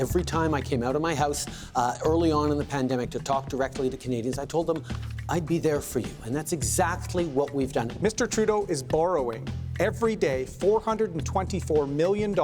Every time I came out of my house early on in the pandemic to talk directly to Canadians, I told them I'd be there for you. And that's exactly what we've done. Mr. Trudeau is borrowing every day $424 million,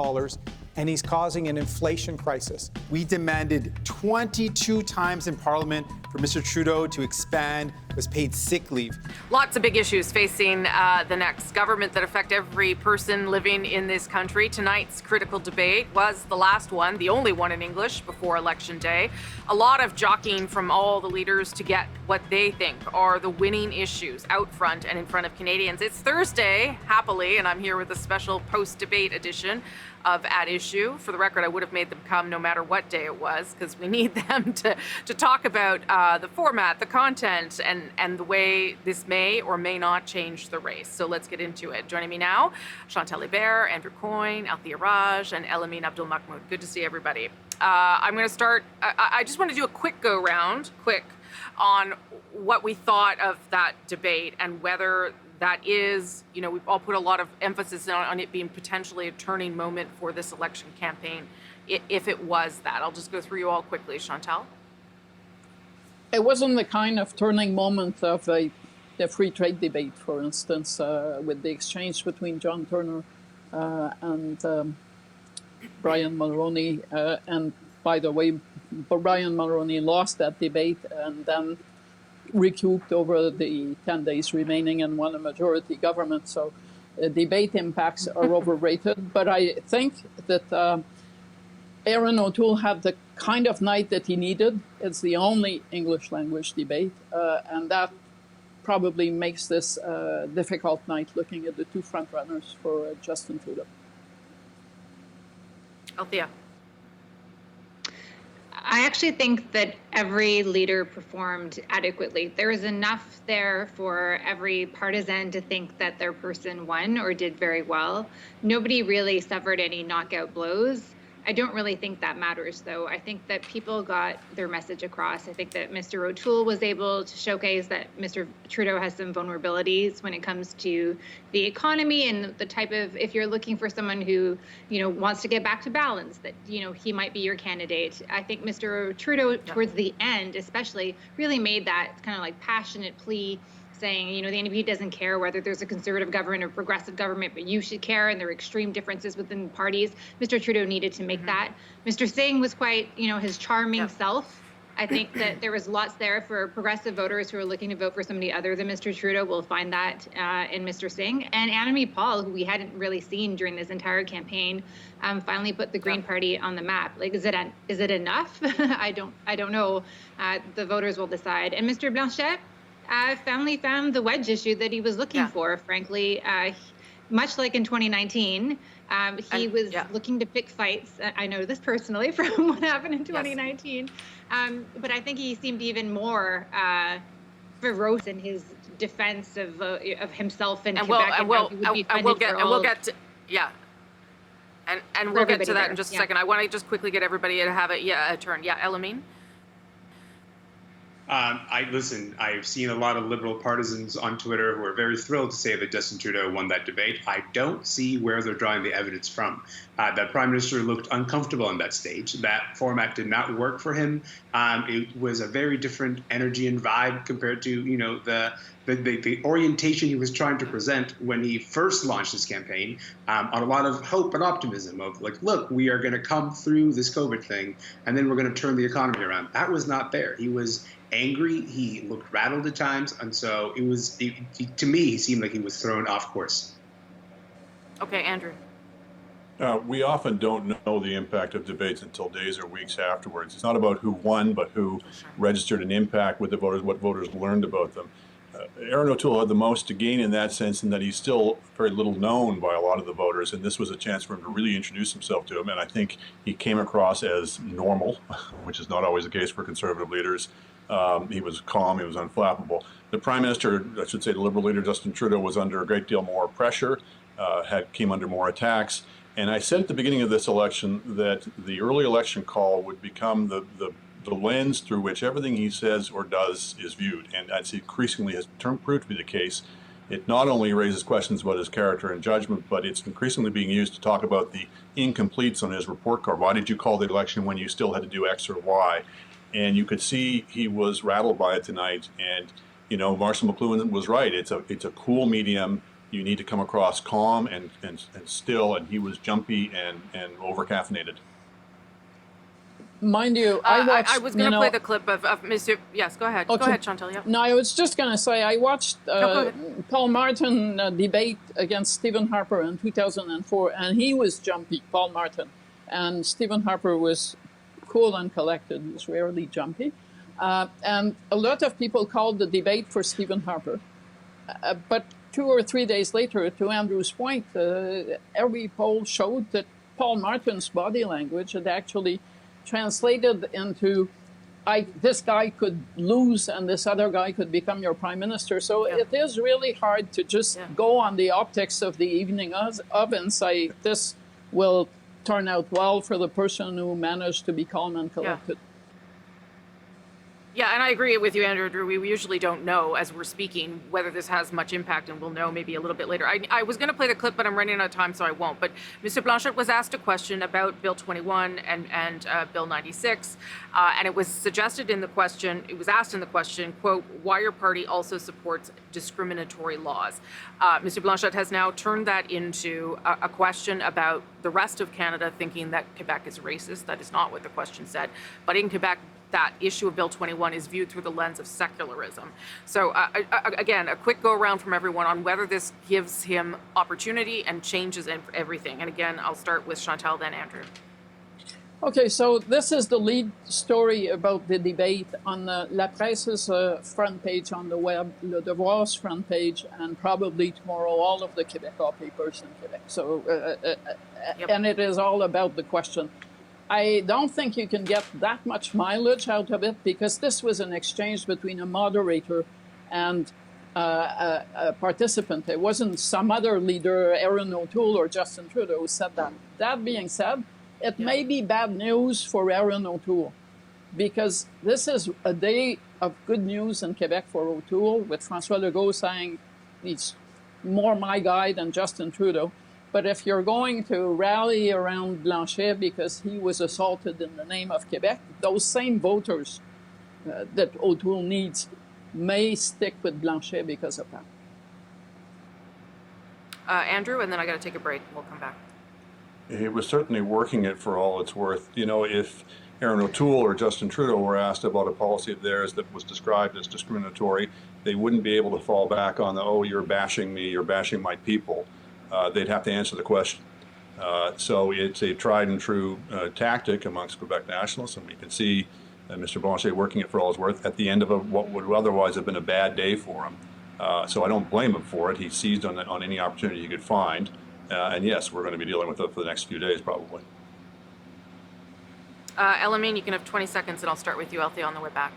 and he's causing an inflation crisis. We demanded 22 times in Parliament for Mr. Trudeau to expand his paid sick leave. Lots of big issues facing the next government that affect every person living in this country. Tonight's critical debate was the last one, the only one in English before Election Day. A lot of jockeying from all the leaders to get what they think are the winning issues out front and in front of Canadians. It's Thursday, happily, and I'm here with a special post-debate edition of At Issue. For the record, I would have made them come no matter what day it was, because we need them to talk about the format, the content, and the way this may or may not change the race. So let's get into it. Joining me now, Chantal Hébert, Andrew Coyne, Althea Raj, and Elamine Abdelmahmoud. Good to see everybody. I'm going to start. I just want to do a quick go-round, on what we thought of that debate and whether that is, we've all put a lot of emphasis on it being potentially a turning moment for this election campaign, if it was that. I'll just go through you all quickly. Chantal? It wasn't the kind of turning moment of the free trade debate, for instance, with the exchange between John Turner and Brian Mulroney. And by the way, Brian Mulroney lost that debate and then recouped over the 10 days remaining and won a majority government. So debate impacts are overrated. But I think that Erin O'Toole had the kind of night that he needed. It's the only English language debate. And that probably makes this a difficult night looking at the two frontrunners for Justin Trudeau. Althea? I actually think that every leader performed adequately. There was enough there for every partisan to think that their person won or did very well. Nobody really suffered any knockout blows. I don't really think that matters, though. I think that people got their message across. I think that Mr. O'Toole was able to showcase that Mr. Trudeau has some vulnerabilities when it comes to the economy and the type of, if you're looking for someone who, wants to get back to balance, that, he might be your candidate. I think Mr. Trudeau, towards the end, especially, really made that kind of like passionate plea saying, the NDP doesn't care whether there's a conservative government or progressive government, but you should care, and there are extreme differences within parties. Mr. Trudeau needed to make that. Mr. Singh was quite, his charming self. I think that there was lots there for progressive voters who are looking to vote for somebody other than Mr. Trudeau. We'll find that in Mr. Singh. And Annamie Paul, who we hadn't really seen during this entire campaign, finally put the Green Party on the map. Like, is it enough? I don't know. The voters will decide. And Mr. Blanchet, finally found the wedge issue that he was looking for, frankly. Much like in 2019, he was looking to pick fights. I know this personally from what happened in 2019. But I think he seemed even more ferocious in his defense of himself and Quebec. We'll get to that in just a second. I want to just quickly get everybody to have a turn. Yeah, Elamine? I've seen a lot of Liberal partisans on Twitter who are very thrilled to say that Justin Trudeau won that debate. I don't see where they're drawing the evidence from. That Prime Minister looked uncomfortable on that stage. That format did not work for him. It was a very different energy and vibe compared to, the orientation he was trying to present when he first launched his campaign, on a lot of hope and optimism of like, look, we are going to come through this COVID thing, and then we're going to turn the economy around. That was not there. He was angry. He looked rattled at times. And so to me, he seemed like he was thrown off course. Okay, Andrew. We often don't know the impact of debates until days or weeks afterwards. It's not about who won, but who registered an impact with the voters, what voters learned about them. Erin O'Toole had the most to gain in that sense, in that he's still very little known by a lot of the voters, and this was a chance for him to really introduce himself to them. And I think he came across as normal, which is not always the case for conservative leaders. He was calm, he was unflappable. The Prime Minister, I should say the Liberal leader, Justin Trudeau, was under a great deal more pressure, came under more attacks. And I said at the beginning of this election that the early election call would become the lens through which everything he says or does is viewed. And that's increasingly has proved to be the case. it not only raises questions about his character and judgment, but it's increasingly being used to talk about the incompletes on his report card. Why did you call the election when you still had to do X or Y? And you could see he was rattled by it tonight. And, you know, Marshall McLuhan was right. It's a cool medium. You need to come across calm and still, and he was jumpy and over-caffeinated. Mind you, I watched. I was going to play the clip of Monsieur. Yes, go ahead. Okay. Go ahead, Chantal. Yeah. No, I was just going to say I watched go ahead. Paul Martin debate against Stephen Harper in 2004, and he was jumpy, Paul Martin, and Stephen Harper was cool and collected. He was rarely jumpy, and a lot of people called the debate for Stephen Harper, but 2 or 3 days later, to Andrew's point, every poll showed that Paul Martin's body language had actually translated into this guy could lose and this other guy could become your prime minister. So it is really hard to just go on the optics of the evening of and say this will turn out well for the person who managed to be calm and collected. Yeah, and I agree with you, Andrew. We usually don't know as we're speaking whether this has much impact, and we'll know maybe a little bit later. I was going to play the clip, but I'm running out of time, so I won't. But Mr. Blanchette was asked a question about Bill 21 and Bill 96, and it was suggested in the question, it was asked in the question, quote, why your party also supports discriminatory laws. Mr. Blanchette has now turned that into a question about the rest of Canada thinking that Quebec is racist. That is not what the question said. But in Quebec, that issue of Bill 21 is viewed through the lens of secularism. So again, a quick go around from everyone on whether this gives him opportunity and changes everything. And again, I'll start with Chantal, then Andrew. Okay, so this is the lead story about the debate on La Presse's front page on the web, Le Devoir's front page, and probably tomorrow all of the Québécois papers in Quebec. So, and it is all about the question. I don't think you can get that much mileage out of it because this was an exchange between a moderator and a participant. It wasn't some other leader, Erin O'Toole or Justin Trudeau, who said that. That being said, it may be bad news for Erin O'Toole because this is a day of good news in Quebec for O'Toole, with François Legault saying he's more my guy than Justin Trudeau. But if you're going to rally around Blanchet because he was assaulted in the name of Quebec, those same voters that O'Toole needs may stick with Blanchet because of that. Andrew, and then I got to take a break. We'll come back. He was certainly working it for all it's worth. You know, if Erin O'Toole or Justin Trudeau were asked about a policy of theirs that was described as discriminatory, they wouldn't be able to fall back on the, oh, you're bashing me, you're bashing my people. They'd have to answer the question. So it's a tried and true tactic amongst Quebec nationalists, and we can see Mr. Blanchet working it for all it's worth at the end of what would otherwise have been a bad day for him. So I don't blame him for it. He seized on any opportunity he could find. And yes, we're going to be dealing with it for the next few days, probably. Elamine, you can have 20 seconds, and I'll start with you, Althea, on the way back.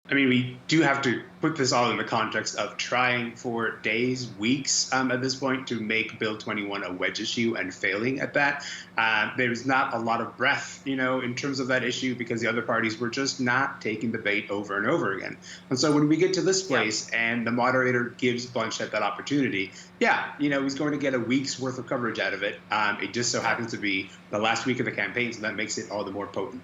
I mean, we do have to put this all in the context of trying for days, weeks at this point to make Bill 21 a wedge issue and failing at that. There's not a lot of breath, you know, in terms of that issue because the other parties were just not taking the bait over and over again. And so when we get to this place and the moderator gives Blanchette that opportunity, you know, he's going to get a week's worth of coverage out of it. It just so happens to be the last week of the campaign, so that makes it all the more potent.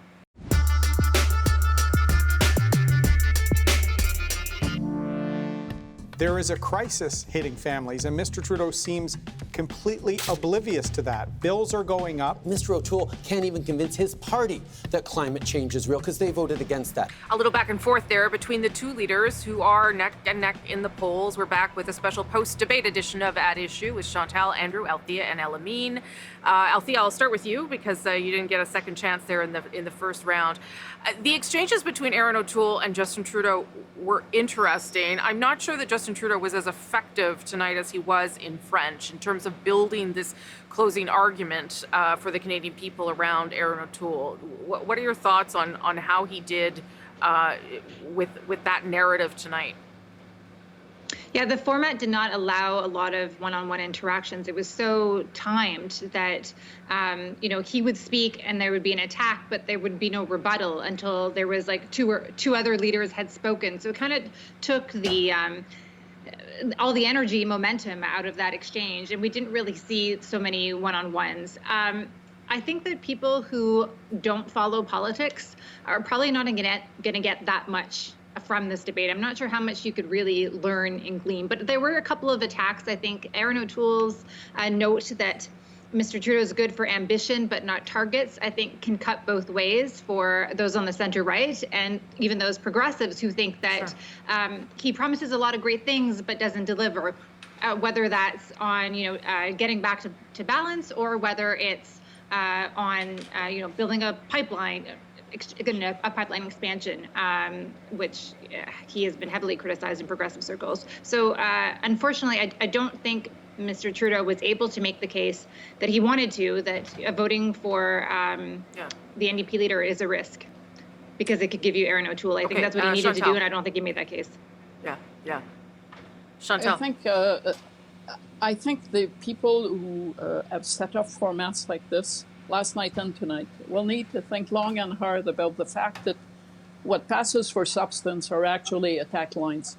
There is a crisis hitting families, and Mr. Trudeau seems completely oblivious to that. Bills are going up. Mr. O'Toole can't even convince his party that climate change is real because they voted against that. A little back and forth there between the two leaders who are neck and neck in the polls. We're back with a special post-debate edition of At Issue with Chantal, Andrew, Althea, and Elamine. Althea, I'll start with you because you didn't get a second chance there in the first round. The exchanges between Erin O'Toole and Justin Trudeau were interesting. I'm not sure that Justin Trudeau was as effective tonight as he was in French in terms of building this closing argument for the Canadian people around Erin O'Toole. What are your thoughts on how he did with that narrative tonight? Yeah, the format did not allow a lot of one-on-one interactions. It was so timed that, you know, he would speak and there would be an attack, but there would be no rebuttal until there was like two other leaders had spoken. So it kind of took the all the energy, momentum out of that exchange, and we didn't really see so many one-on-ones. I think that people who don't follow politics are probably not going to get that much from this debate. I'm not sure how much you could really learn and glean, but there were a couple of attacks. I think Erin O'Toole's note that Mr. Trudeau is good for ambition but not targets, I think can cut both ways for those on the center right and even those progressives who think that he promises a lot of great things but doesn't deliver, whether that's on getting back to balance or whether it's on building a pipeline. A pipeline expansion, which he has been heavily criticized in progressive circles. So unfortunately, I don't think Mr. Trudeau was able to make the case that he wanted to, that voting for the NDP leader is a risk because it could give you Erin O'Toole. I think that's what he needed to do, and I don't think he made that case. Yeah. Chantal. I think the people who have set up formats like this last night and tonight will need to think long and hard about the fact that what passes for substance are actually attack lines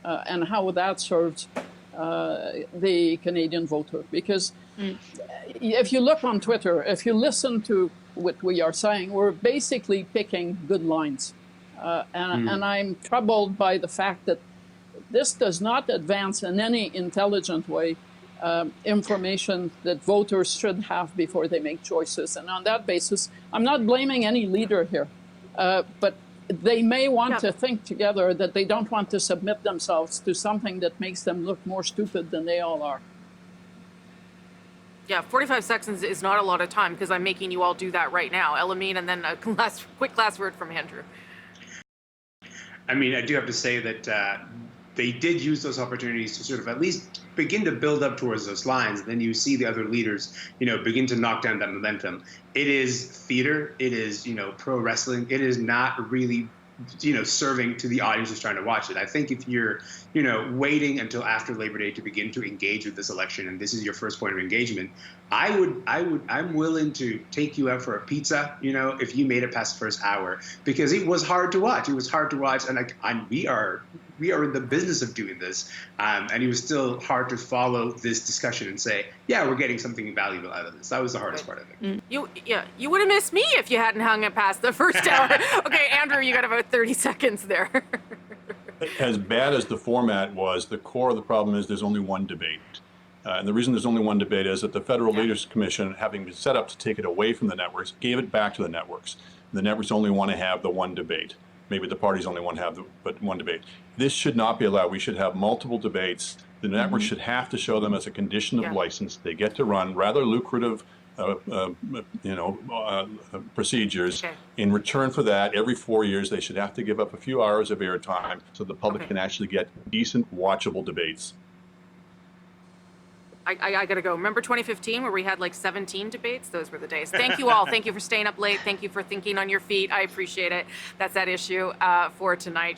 and how that serves the Canadian voter. Because if you look on Twitter, if you listen to what we are saying, we're basically picking good lines. And I'm troubled by the fact that this does not advance in any intelligent way information that voters should have before they make choices. And on that basis, I'm not blaming any leader here, but they may want to think together that they don't want to submit themselves to something that makes them look more stupid than they all are. Yeah, 45 seconds is not a lot of time because I'm making you all do that right now. Elamine, and then a quick last word from Andrew. I mean, I do have to say that they did use those opportunities to sort of at least begin to build up towards those lines. And then you see the other leaders, begin to knock down that momentum. It is theater. It is, pro wrestling. It is not really, serving to the audience who's trying to watch it. I think if you're, waiting until after Labor Day to begin to engage with this election, and this is your first point of engagement, I'm willing to take you out for a pizza, if you made it past the first hour, because it was hard to watch. It was hard to watch, and we are in the business of doing this, and it was still hard to follow this discussion and say, yeah, we're getting something valuable out of this. That was the hardest part, I think. You would have missed me if you hadn't hung it past the first hour. Okay, Andrew, you got about 30 seconds there. As bad as the format was, the core of the problem is there's only one debate. And the reason there's only one debate is that the Federal Leaders Commission, having been set up to take it away from the networks, gave it back to the networks. The networks only want to have the one debate. Maybe the parties only want to have but one debate. This should not be allowed. We should have multiple debates. The network should have to show them as a condition of license. They get to run rather lucrative procedures. In return for that, every 4 years, they should have to give up a few hours of airtime so the public can actually get decent, watchable debates. I got to go. Remember 2015 where we had like 17 debates? Those were the days. Thank you all. Thank you for staying up late. Thank you for thinking on your feet. I appreciate it. That's that issue for tonight.